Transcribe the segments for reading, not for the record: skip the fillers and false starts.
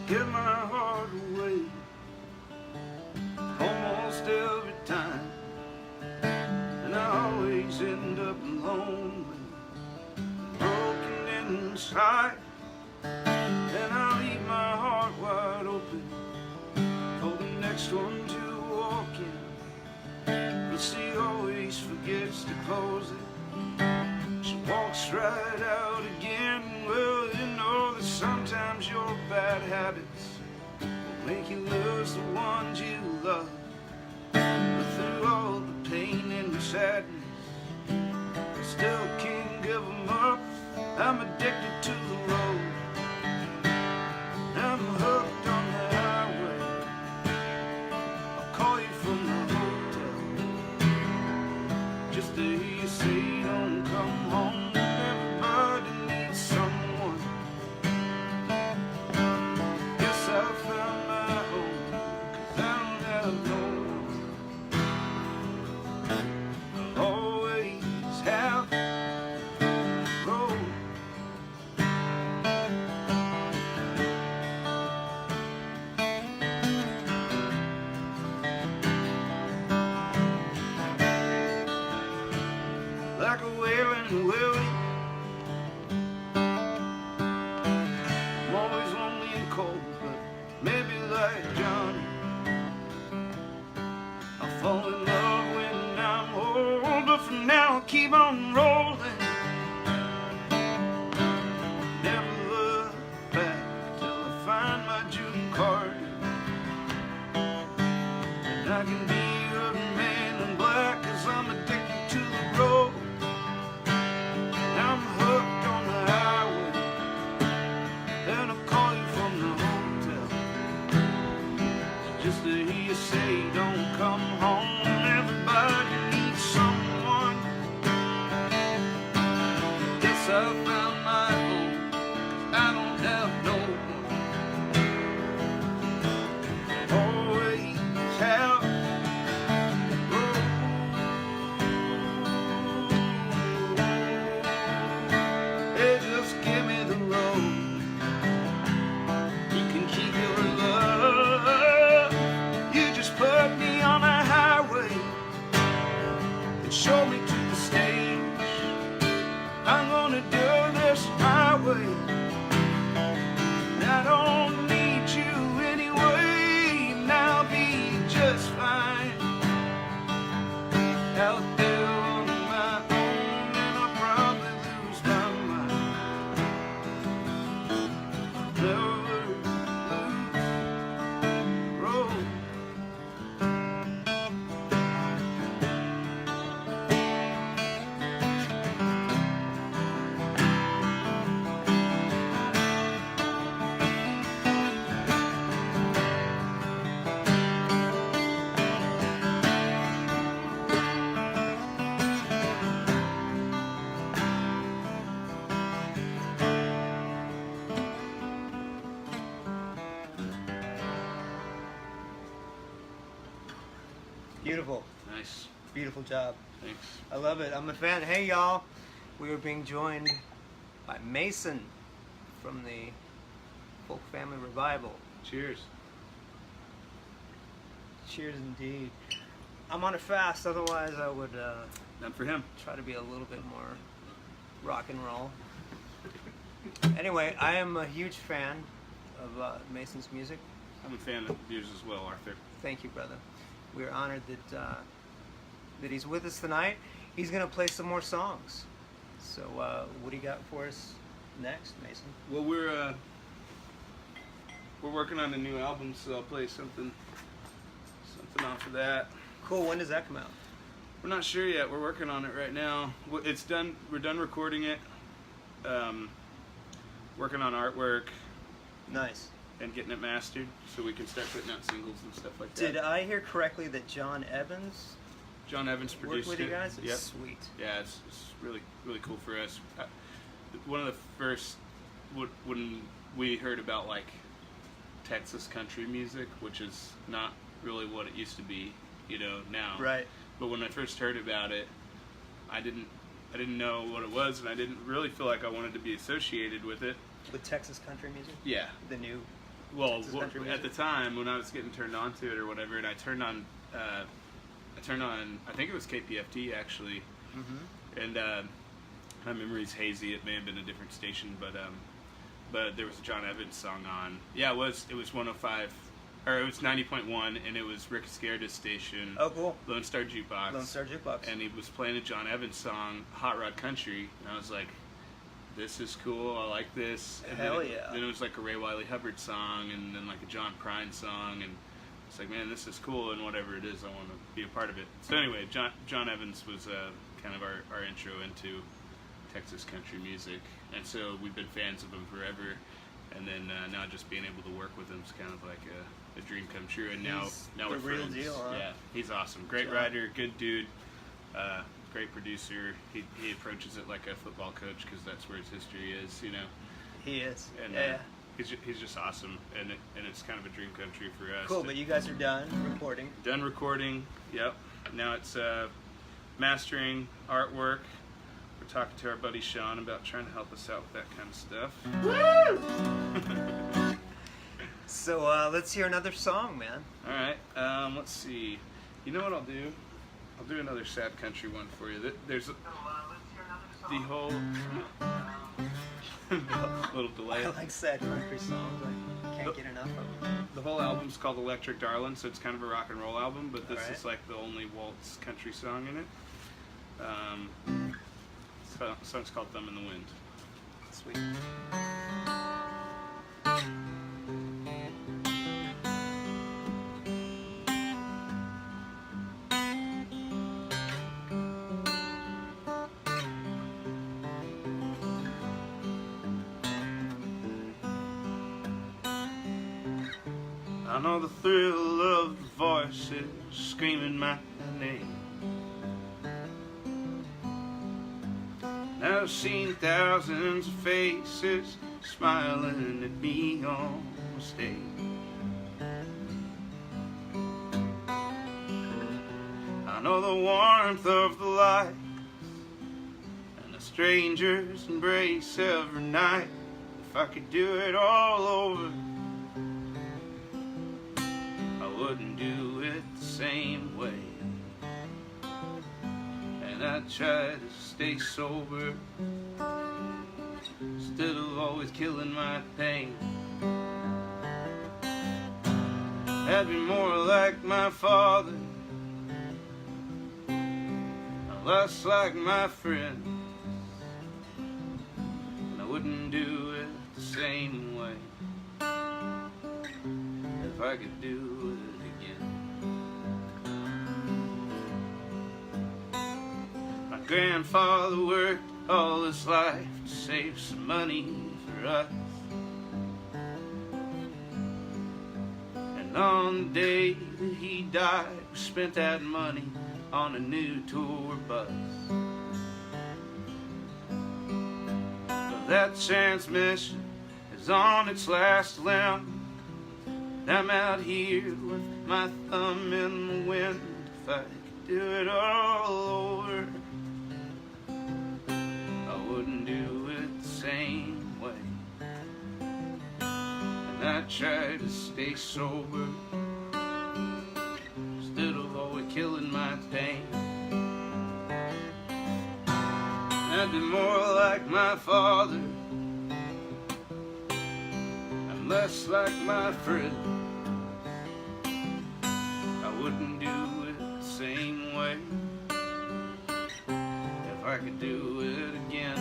give my heart away almost every time, and I always end up alone, broken inside. And I leave my heart wide open for the next one to walk in, but she always forgets to close it. She walks right out again. Well, you know that sometimes your bad habits will make you lose the ones you love. But through all the pain and the sadness, I still can't give them up. I'm addicted to the road. I'm hooked on the highway. I'll call you from the hotel just to hear you say don't come home. Everybody needs someone. Guess I found my own, 'cause I don't have no one. I'll always have road. Like a wailing willie, I'm always lonely and cold, but maybe like Johnny, I'll fall in love when I'm old. But for now I'll keep on rolling, never look back till I find my June card, and I can be a man in black, 'cause I'm addicted to the road. I'm hooked on the highway, and I'll call you from the hotel just to hear you say don't come home. Everybody needs someone. Guess I found my own, 'cause I don't have no one. Always have road. Hey, just give me the road. You can keep your love. You just put me on a highway and show me to the stage. I'm gonna do this highway, and I don't need you anyway, and I'll be just fine out there on my own, and I'll probably lose my mind. Never lose road. Beautiful. Nice. Beautiful job. Thanks. I love it. I'm a fan. Hey, y'all. We are being joined by Mason from the Folk Family Revival. Cheers. Cheers indeed. I'm on a fast, otherwise I would None for him. try to be a little bit more rock and roll. Anyway, I am a huge fan of Mason's music. I'm a fan of yours as well, Arthur. Thank you, brother. We're honored that that he's with us tonight. He's going to play some more songs. So what do you got for us next, Mason? Well, we're working on a new album, so I'll play something off of that. Cool. When does that come out? We're not sure yet. We're working on it right now. It's done. We're done recording it. Working on artwork Nice. and getting it mastered, so we can start putting out singles and stuff like that. Did I hear correctly that John Evans John Evans worked produced with it. you guys? Yep. Sweet. Yeah, it's really cool for us. One of the first when we heard about like Texas country music, which is not really what it used to be, now. Right. But when I first heard about it, I didn't know what it was, and I didn't really feel like I wanted to be associated with it. With Texas country music? Yeah. The new well, Texas country at the music? time when I was getting turned on to it or whatever, and I turned on, I think it was KPFT actually, and my memory's hazy. It may have been a different station, but there was a John Evans song on. Yeah, it was 105, or it was 90.1, and it was Rick Scared's station. Oh, cool. Lone Star Jukebox. Lone Star Jukebox. And he was playing a John Evans song, Hot Rod Country, and I was like, this is cool, I like this. And Hell then yeah. Then it was like a Ray Wiley Hubbard song, and then like a John Prine song, and it's like, man, this is cool, and whatever it is, I want to be a part of it. So anyway, John Evans was kind of our intro into Texas country music, and so we've been fans of him forever, and then now just being able to work with him is kind of like a dream come true, and now we're the real friends. deal, huh? Yeah, he's awesome. Great John. writer, good dude, great producer. He approaches it like a football coach because that's where his history is, you know. He is. And Yeah. he's just awesome, and it's kind of a dream come true for us. Cool, but you guys are done recording. Done recording. Yep. Now it's mastering, artwork. We're talking to our buddy Sean about trying to help us out with that kind of stuff. So let's hear another song, man. All right. Let's see. You know what I'll do? I'll do another sad country one for you. There's the whole little delay. I like sad country songs. I can't get enough of them. The whole album's called Electric Darlin', so it's kind of a rock and roll album, but this Alright. is like the only waltz country song in it. Song's called Thumb in the Wind. Sweet. I know the thrill of the voices screaming my name. I've seen thousands of faces smiling at me on the stage. I know the warmth of the light and the stranger's embrace every night. If I could do it all over, I wouldn't do it the same way. And I try to stay sober instead of always killing my pain. I'd be more like my father, less like my friend, and I wouldn't do it the same way if I could do it again. My grandfather worked all his life to save some money for us, and on the day that he died, we spent that money on a new tour bus. But that transmission is on its last limb, and I'm out here with my thumb in the wind. If I could do it all over, I wouldn't do it the same way. And I try to stay sober instead of always killing my pain. I'd be more like my father and less like my friend. I wouldn't do it the same way if I could do it again.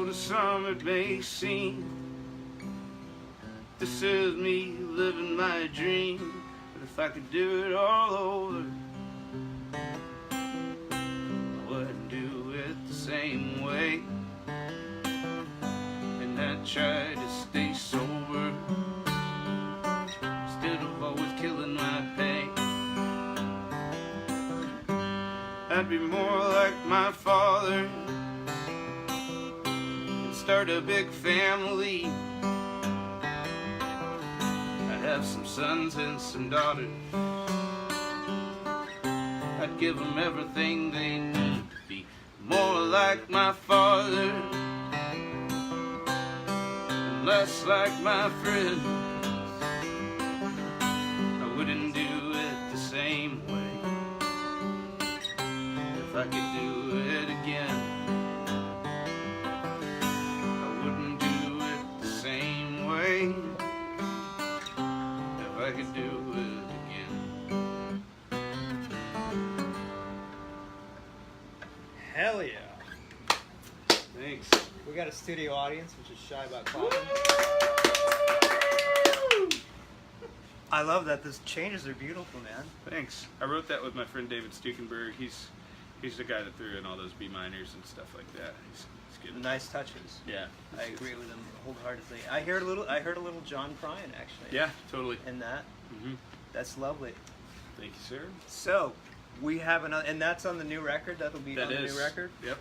To some it may seem this is me living my dream, but if I could do it all over, I wouldn't do it the same way. And I try to stay sober instead of always killing my pain. I'd be more like my father and start a big family. I'd have some sons and some daughters. I'd give them everything they need to be more like my father and less like my friends. I wouldn't do it the same way. If I could do it again, I wouldn't do it the same way. If I could do it again. Hell yeah. Thanks. We got a studio audience, which is shy about clapping. I love that. Those changes are beautiful, man. Thanks. I wrote that with my friend David Stukenberg. He's the guy that threw in all those B minors and stuff like that. He's good. Nice touches. Yeah. I agree with him wholeheartedly. I heard a little John Prine actually. Yeah, totally. In that. Mm-hmm. That's lovely. Thank you, sir. So, we have another, and that's on the new record. That'll be on the new record. Yep.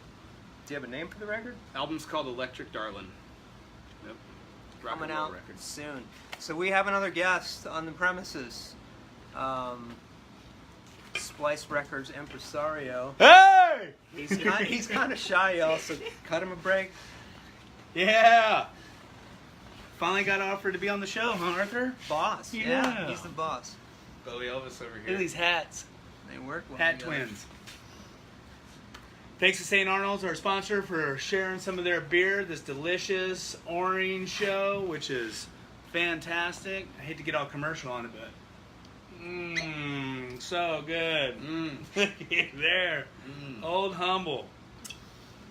Do you have a name for the record? Album's called Electric Darlin'. Yep. Rock Coming and roll out record. soon. So we have another guest on the premises. Splice Records impresario. Hey! He's kind of shy, y'all. So cut him a break. Yeah. Finally got offered to be on the show, huh, Arthur? Boss. Yeah. He's the boss. Bowie Elvis over Look here. at these hats. They work well Hat together. twins. Thanks to St. Arnold's, our sponsor, for sharing some of their beer. This delicious orange show, which is fantastic. I hate to get all commercial on it, but so good. Look at there. Old Humble.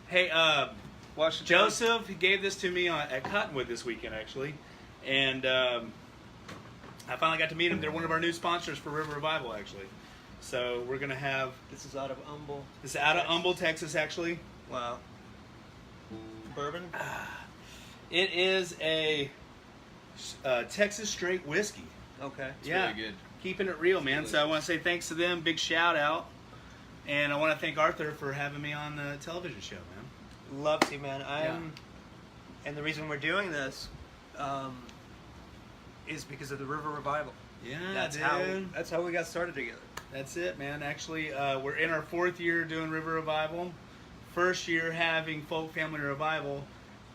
Hey, Washington. Joseph, he gave this to me at Cottonwood this weekend, actually. And I finally got to meet him. They're one of our new sponsors for River Revival, actually. So we're going to have... This is out of Humble. This is out of Humble, Texas, actually. Wow. Bourbon? It is a Texas straight whiskey. Okay. It's Yeah. really good. Keeping it real, man. So I want to say thanks to them. Big shout out. And I want to thank Arthur for having me on the television show, man. Love to, man. And the reason we're doing this is because of the River Revival. Yeah, That's how we got started together. That's it, man. Actually, we're in our 4th year doing River Revival. First year having Folk Family Revival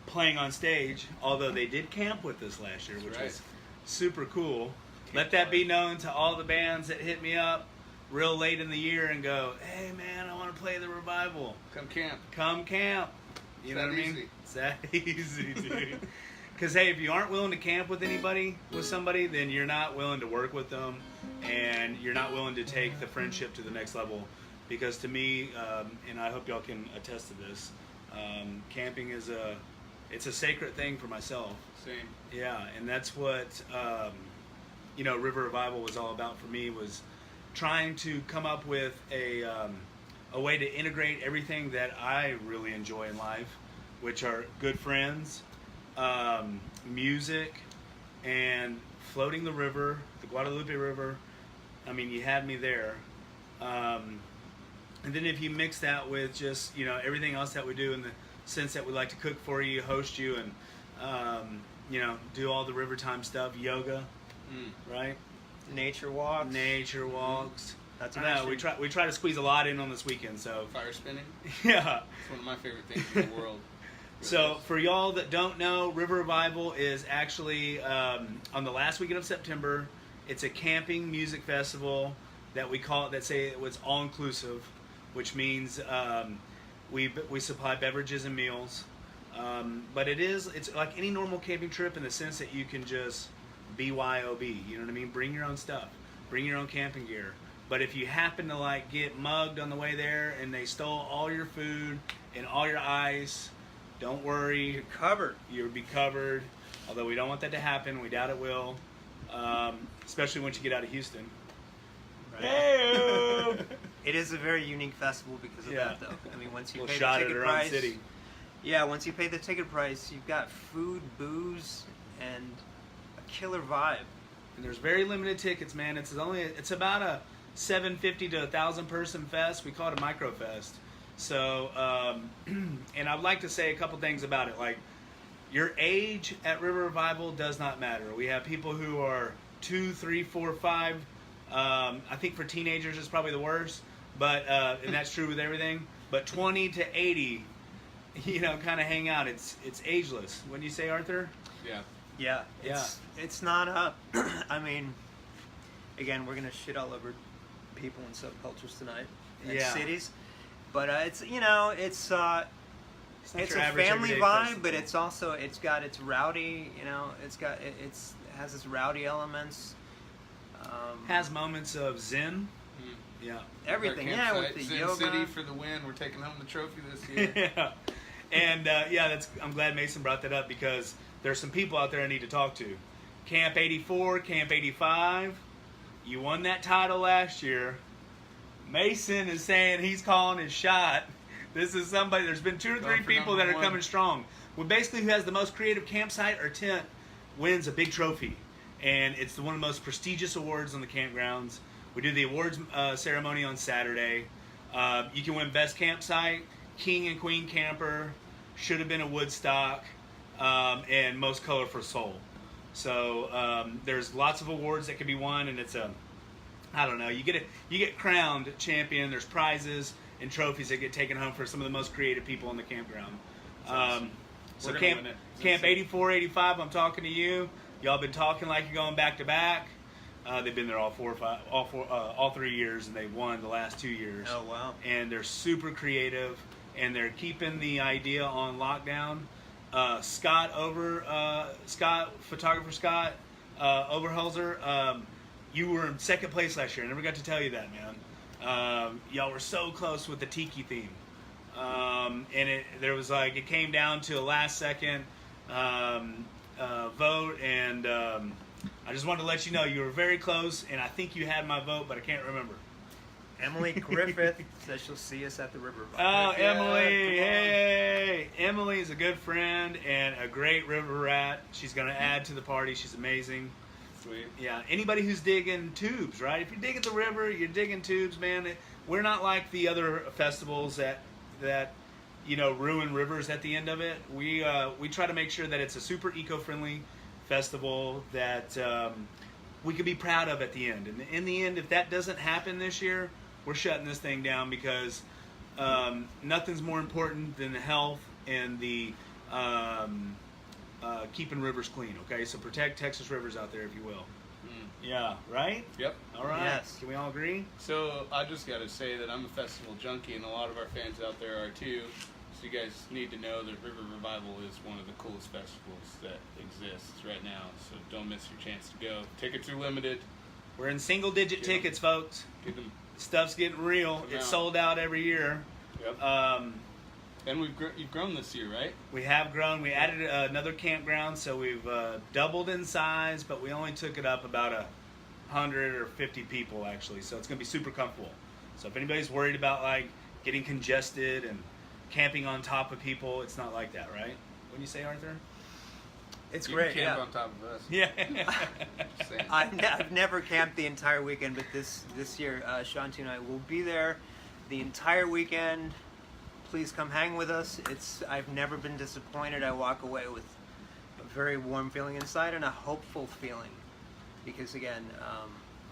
playing on stage, although they did camp with us last year, which was super cool. Let that be known to all the bands that hit me up real late in the year and go, hey, man, I want to play the Revival. Come camp. Come camp. You know what I mean? Easy. It's that easy, dude. Because, hey, if you aren't willing to camp with somebody, then you're not willing to work with them, and you're not willing to take the friendship to the next level. Because to me, and I hope y'all can attest to this, camping is it's a sacred thing for myself. Same. Yeah, and that's what River Revival was all about for me, was trying to come up with a way to integrate everything that I really enjoy in life, which are good friends, music, and floating the river, the Guadalupe River. I mean, you had me there. And then if you mix that with just, everything else that we do, in the sense that we like to cook for you, host you, and, do all the river time stuff, yoga, right? Nature walks. That's I know, we try to squeeze a lot in on this weekend, so. Fire spinning. Yeah. It's one of my favorite things in the world. So for y'all that don't know, River Revival is actually on the last weekend of September. It's a camping music festival that we call it, that say it was all inclusive, which means we supply beverages and meals. But it's like any normal camping trip in the sense that you can just BYOB, you know what I mean? Bring your own stuff, bring your own camping gear. But if you happen to get mugged on the way there and they stole all your food and all your ice, don't worry. You're covered. You'll be covered. Although we don't want that to happen. We doubt it will. Especially once you get out of Houston. Right. Hey! It is a very unique festival because of that, though. I mean, once you pay the ticket price, yeah, once you pay the ticket price, you've got food, booze, and a killer vibe. And there's very limited tickets, man. It's about a 750 to 1,000 person fest. We call it a micro fest. So, and I'd like to say a couple things about it. Like, your age at River Revival does not matter. We have people who are 2, 3, 4, 5. I think for teenagers it's probably the worst, but and that's true with everything. But 20 to 80, you know, kind of hang out. It's ageless. What do you say, Arthur? Yeah. Yeah, it's not I mean, again, we're gonna shit all over people and subcultures tonight in Yeah. cities, but it's, you know, it's not a your average family everyday vibe, festival. but it's also, it's got its rowdy, you know, it has its rowdy elements. Has moments of zen. Yeah. Everything, Our yeah, with campsite, the Zen yoga. City for the win. We're taking home the trophy this year. Yeah. And yeah, I'm glad Mason brought that up, because there's some people out there I need to talk to. Camp 84, Camp 85. You won that title last year. Mason is saying he's calling his shot. This is somebody, there's been 2 or 3 Going for people that are number one. coming strong. Well, basically, who has the most creative campsite or tent wins a big trophy. And it's one of the most prestigious awards on the campgrounds. We do the awards ceremony on Saturday. You can win best campsite, king and queen camper, should have been a Woodstock, and most colorful soul. So there's lots of awards that can be won, and it's I don't know, you get crowned champion. There's prizes and trophies that get taken home for some of the most creative people on the campground. Awesome. So We're gonna camp win it. camp 84, 85. I'm talking to you. Y'all been talking like you're going back to back. They've been there all 3 years, and they've won the last 2 years. Oh, wow. And they're super creative, and they're keeping the idea on lockdown. Photographer Scott Overholzer, you were in second place last year. I never got to tell you that, man. Y'all were so close with the tiki theme. And it came down to a last second vote, and I just wanted to let you know you were very close, and I think you had my vote, but I can't remember. Emily Griffith says she'll see us at the River. Oh, Yeah, Emily! come on. Hey, Emily is a good friend and a great river rat. She's going to add to the party. She's amazing. Sweet. Yeah, anybody who's digging tubes, right? If you're digging the river, you're digging tubes, man. We're not like the other festivals that you know, ruin rivers at the end of it. We try to make sure that it's a super eco-friendly festival that we can be proud of at the end. And in the end, if that doesn't happen this year, we're shutting this thing down, because nothing's more important than the health and the keeping rivers clean. Okay, so protect Texas rivers out there, if you will. Yeah, right? Yep. All right. Yes. Can we all agree? So I just got to say that I'm a festival junkie, and a lot of our fans out there are too. So you guys need to know that River Revival is one of the coolest festivals that exists right now. So don't miss your chance to go. Tickets are limited. We're in single-digit Get 'em. tickets, folks. Get them. Stuff's getting real. Come It's out. sold out every year. Yep. And you've grown this year, right? We have grown. We added another campground, so we've doubled in size, but we only took it up about 100 or 50 people, actually. So it's going to be super comfortable. So if anybody's worried about like getting congested and camping on top of people, it's not like that, right? Wouldn't you say, Arthur? It's You great. can camp Yeah. on top of us. Yeah. Just saying. I've never camped the entire weekend, but this year, Shanti and I will be there the entire weekend. Please come hang with us. I've never been disappointed. I walk away with a very warm feeling inside and a hopeful feeling, because again,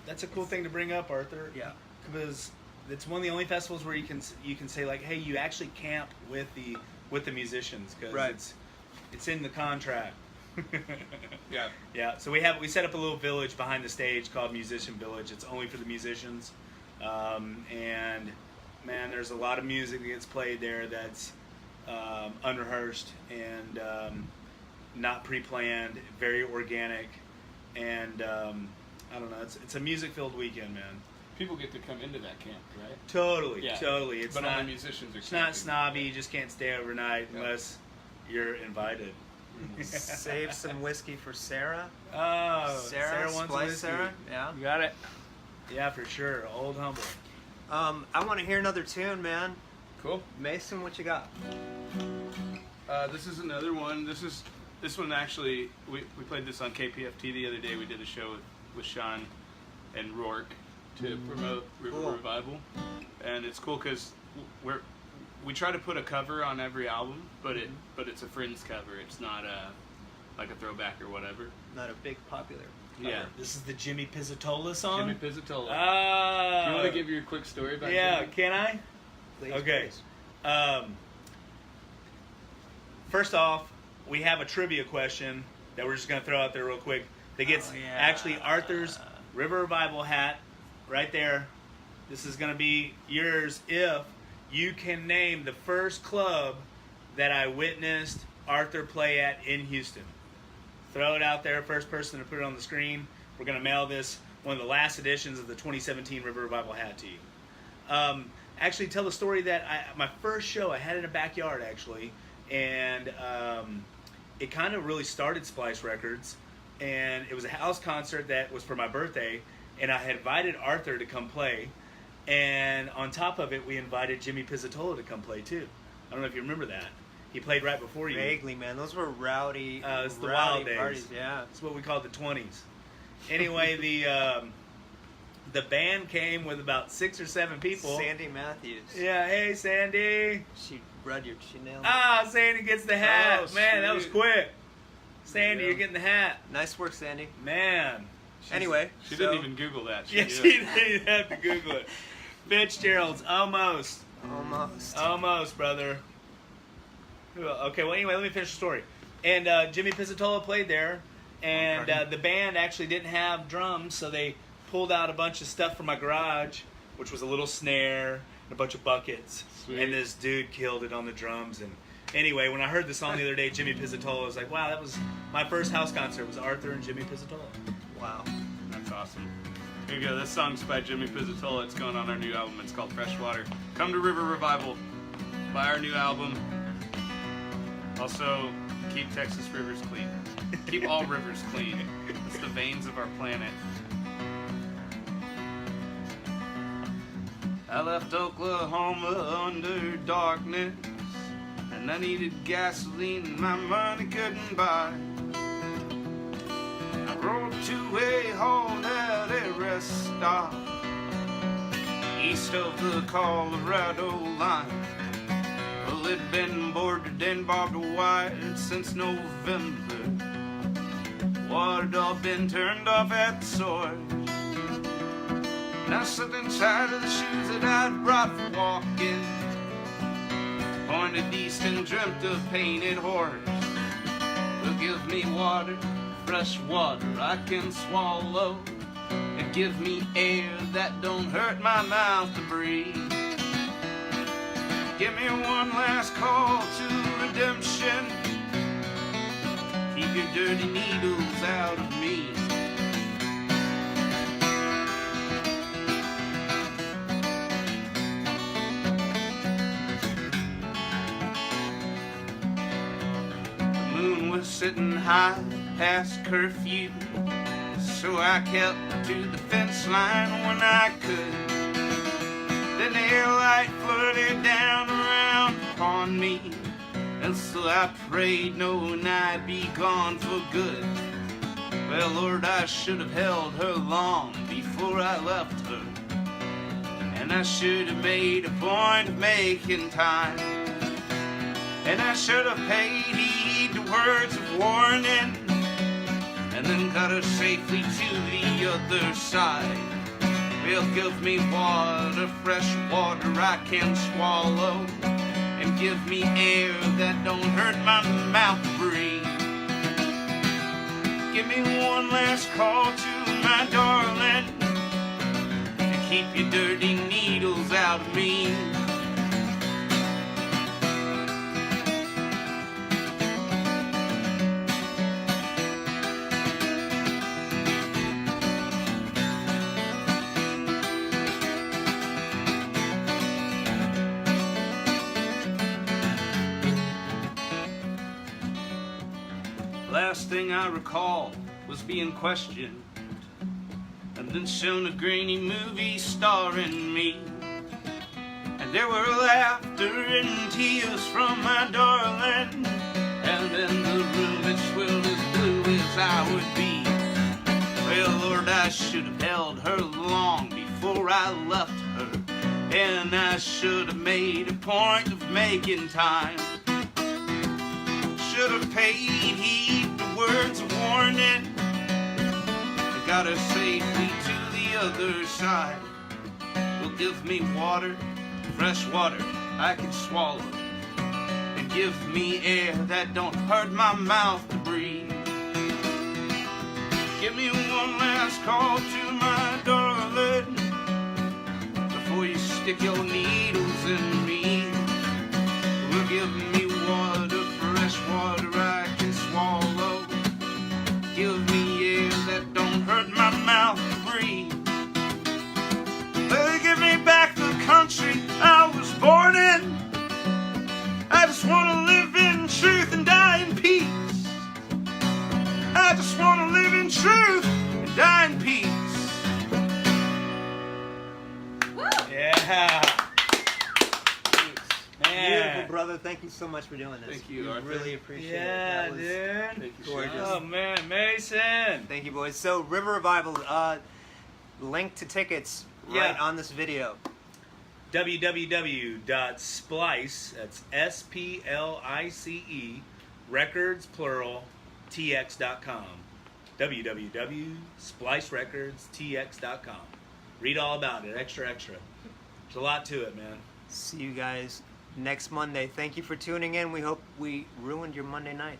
That's a cool thing to bring up, Arthur. Yeah. Because it's one of the only festivals where you can say like, hey, you actually camp with the musicians, because Right. it's in the contract. Yeah. Yeah, so we set up a little village behind the stage called Musician Village. It's only for the musicians, and man, there's a lot of music that gets played there that's unrehearsed and not pre-planned, very organic, and I don't know. It's a music-filled weekend, man. People get to come into that camp, right? Totally, Yeah. totally. It's But not only musicians are It's not camping. snobby. You just can't stay overnight Yeah. unless you're invited. save some whiskey for Sarah. Oh, Sarah wants Splice whiskey. Sarah. Yeah. You got it. Yeah, for sure. Old Humble. I want to hear another tune, man. Cool. Mason, what you got? This is another one. This one actually, we played this on KPFT the other day. We did a show with Sean and Rourke, to promote River Cool. Revival, and it's cool because we try to put a cover on every album, but it's a Friends cover. It's not like a throwback or whatever. Not a big popular cover. Yeah. This is the Jimmy Pizzatola song. Jimmy Pizzatola. Ah. you want to give your quick story about Yeah, Jimmy? can I? Please, Okay. please. First off, we have a trivia question that we're just going to throw out there real quick. That gets Oh, yeah. actually Arthur's River Revival hat right there. This is going to be yours if you can name the first club that I witnessed Arthur play at in Houston. Throw it out there. First person to put it on the screen. We're going to mail this, one of the last editions of the 2017 River Revival hat to you. Actually, tell the story that my first show, I had it in a backyard, actually. And it kind of really started Splice Records. And it was a house concert that was for my birthday. And I had invited Arthur to come play. And on top of it, we invited Jimmy Pizzatola to come play, too. I don't know if you remember that. He played right before you. Vaguely, man. Those were rowdy, It's the rowdy wild days. parties. Yeah. That's what we call the 20s. Anyway, the band came with about 6 or 7 people. Sandy Matthews. Yeah, hey, Sandy. She nailed it. Ah, Sandy gets the hat. Oh, Man, that was sweet. quick. Sandy, Yeah. you're getting the hat. Nice work, Sandy. Man. Anyway, She so- didn't even Google that. Yeah, she didn't have to Google it. Fitzgerald's, almost. Almost, brother. Okay, well, anyway, let me finish the story. And Jimmy Pizzatola played there, and the band actually didn't have drums, so they pulled out a bunch of stuff from my garage, which was a little snare and a bunch of buckets. Sweet. And this dude killed it on the drums. And anyway, when I heard the song the other day, Jimmy Pizzatola, I was like, wow, that was my first house concert. It was Arthur and Jimmy Pizzatola. Wow. That's awesome. Here you go. This song's by Jimmy Pizzatola. It's going on our new album. It's called Freshwater. Come to River Revival. Buy our new album. Also, keep Texas rivers clean. Keep all rivers clean. It's the veins of our planet. I left Oklahoma under darkness, and I needed gasoline my money couldn't buy. I rode to a halt at a rest stop east of the Colorado line. Well, it'd been boarded and barbed wire since November. Water'd all been turned off at the source. And I slipped inside of the shoes that I'd brought for walking, pointed east and dreamt of painted horse. Well, give me water, fresh water I can swallow, and give me air that don't hurt my mouth to breathe. Give me one last call to redemption. Keep your dirty needles out of me. The moon was sitting high past curfew, so I kept to the fence line when I could. Then the light flooded down around upon me, and so I prayed knowing I'd be gone for good. Well, Lord, I should have held her long before I left her, and I should have made a point of making time, and I should have paid heed to words of warning, and then got her safely to the other side. Well, give me water, fresh water I can swallow, and give me air that don't hurt my mouth to breathe. Give me one last call to my darling, and keep your dirty needles out of me. Last thing I recall was being questioned, and then shown a grainy movie starring me. And there were laughter and tears from my darling, and in the room it swelled as blue as I would be. Well, Lord, I should have held her long before before I left her, and I should have made a point of making time. Should have paid heed to words of warning. I got her safely to the other side. Well, give me water, fresh water I can swallow, and give me air that don't hurt my mouth to breathe. Give me one last call to my darling before you stick your needles in me. Well, give me water, fresh water I can swallow. Give me air that don't hurt my mouth to breathe. Give me back the country I was born in. I just want to live in truth and die in peace. I just want to live in truth and die in peace. Yeah. Man. Beautiful, brother. Thank you so much for doing this. Thank you, We Arthur. really appreciate Yeah, it. That was dude. Thank you, gorgeous. Sean. Oh man, Mason. Thank you, boys. So, River Revival, link to tickets right Yeah. on this video. www.splice, that's SPLICE, records, plural, tx.com. www.splicerecordstx.com. Read all about it, extra. There's a lot to it, man. See you guys next Monday. Thank you for tuning in. We hope we ruined your Monday night.